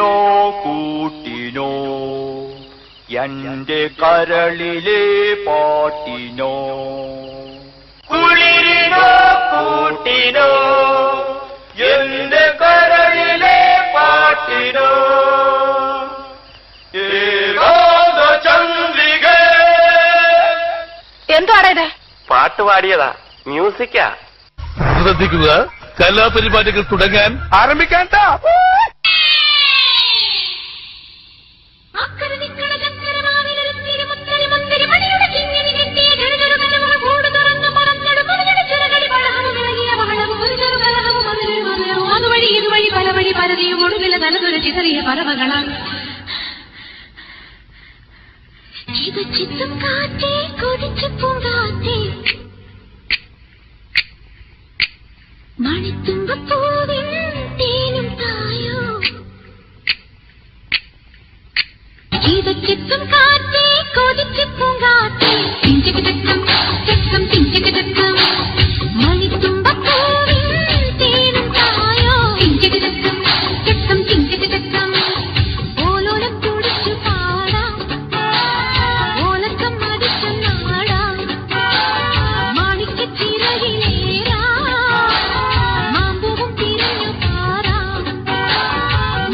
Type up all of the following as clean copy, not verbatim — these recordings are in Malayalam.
കുളിരിനോ കൂട്ടിനോ എന്റെ കരളിലെ പാട്ടിനോ കുളിരിനോ കൂട്ടിനോ എന്റെ കരളിലെ പാട്ടിനോ ചന്ദ്രിക. എന്താണ് ഇത്? പാട്ട് പാടിയതാ, മ്യൂസിക്കാ. ശ്രദ്ധിക്കുക, കലാപരിപാടികൾ തുടങ്ങാൻ ആരംഭിക്കാൻ. അതുവഴി ഇതുവഴി പല വഴി പലതയും ഒടുവിലെ നല്ലതൊരു ചിതറിയ പറവകളാണ്. ചിത്തും കാറ്റേ കൊതിച്ചു പൂങ്കാറ്റേ മണിത്തുമ്പൂവിൻ തേനും തായോ. ചിത്തും കാറ്റേ കൊതിച്ചു പൂങ്കാറ്റേ തിഞ്ചകം ചക്കം തിഞ്ചകം മണിത്തുമ്പൂവിൻ തേനും തായോ. തിഞ്ചകം ചക്കം തിഞ്ചകം ഓലോലം കുടിച്ചു പാടാം ഓലക്കം മടിച്ചു നാടാം മാണിക്കച്ചിറകിലേറാ മാമ്പൂവും തിരഞ്ഞു പാറാം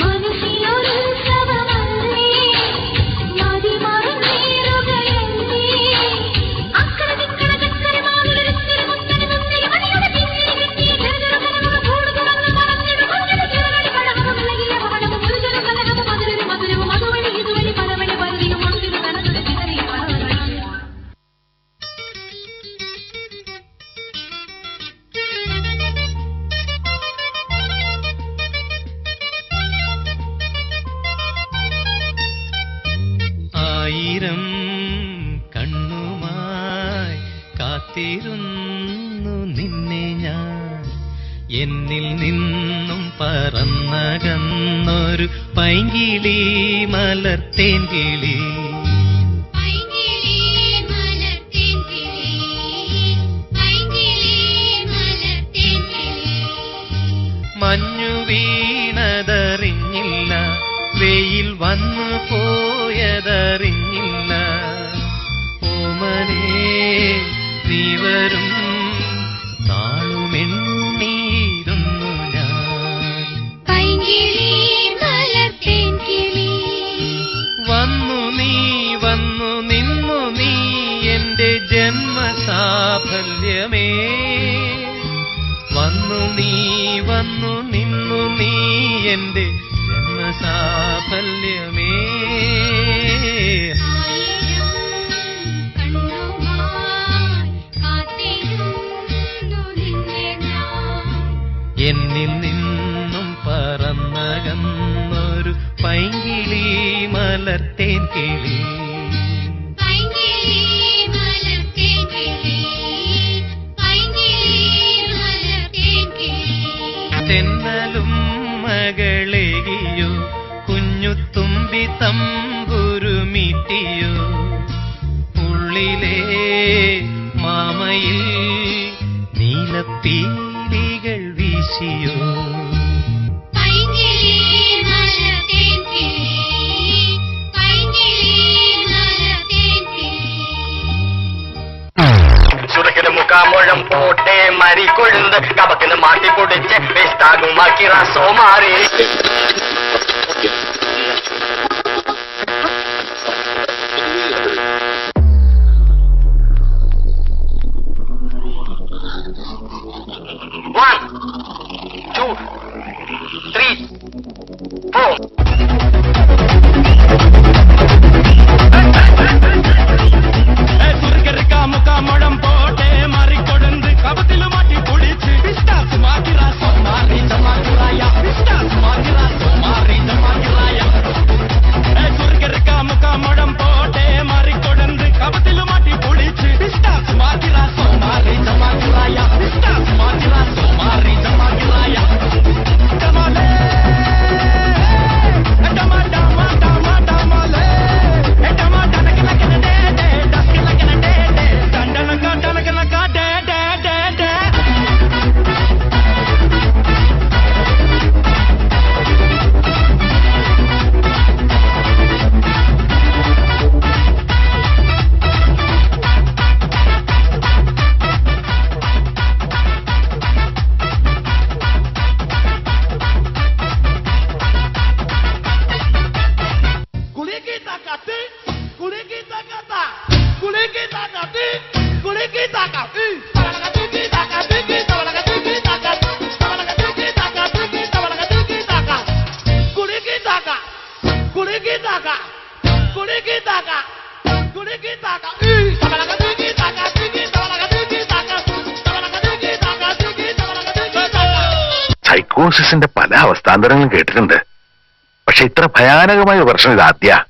മനസ്സിലൊരു ഉത്സവമല്ലേ മതിമറന്നേറുകയല്ലേ അക്കരതിക്കര ചക്കര മാവിലൊരുത്തിരി മുത്തരി മുത്തരി മണിയുടെ പിന്നിൽ കെട്ടിയ ചെറുകരകരമുള്ള കൂട് തുറന്ന് മറഞ്ഞിട മഞ്ഞിട ചിറകടി കഴകവും വിളകിയ പവനവും ഒരു ചെറു കലകവും മധുരവും മധുരവും അതുവഴി ഇതുവഴി പലവഴി പലതിയും ഒടുവിന് തനതൊരു ചിതറിയ പറവകളാണ്. ആയിരം കണ്ണുമായി കാത്തിരുന്നു നിന്നെ ഞാൻ. എന്നിൽ നിന്നും പറന്നകന്നൊരു പൈങ്കിളി മലർത്തേൻ കിളി. മഞ്ഞു വീണതറിഞ്ഞില്ല, വെയിൽ വന്നു പോയതറിഞ്ഞില്ല. ഓമനേ നീ വരും നാളുമെണ്ണീരുന്നു ഞാൻ. വന്നു നിന്നു നീ എന്റെ ജന്മസാഫല്യമേ. വന്നു നിന്നു നീ എന്റെ ജന്മസാഫല്യമേ. എന്നിൽ നിന്നും പറന്നകന്നൊരു പൈങ്കിളി മലർത്തേൻ കിളി. തെന്നലും മകളെകിയോ കുഞ്ഞുത്തുമ്പി തമ്പുരുമിട്ടിയോ. ഉള്ളിലെ മാമയിൽ നീലപ്പീലികൾ വീശിയോ. സുരക്കിന് മുക്കാമുഴം പോട്ടെ മരി കൊഴുന്ന് കപക്കിന് മാട്ടി പൊടിച്ച് വേസ്റ്റാകുമാക്കി റസോ മാറി. One, 2, 3, 4. മുഖമുഴം പോട്ടെ മറിക്കൊടുന്ന് കപത്തില് മാറ്റി പൊടിച്ച് വിസ്റ്റാസ് മാറ്റി റാസോ മാറി ചമാക്കിറായ വിസ്റ്റാസ് മാറ്റി റാസോ മാറി. സൈക്കോസിന്റെ പല അവസ്ഥാന്തരങ്ങളും കേട്ടിട്ടുണ്ട്. പക്ഷെ ഇത്ര ഭയാനകമായ ഒരു പ്രശ്നം ഇത് ആദ്യ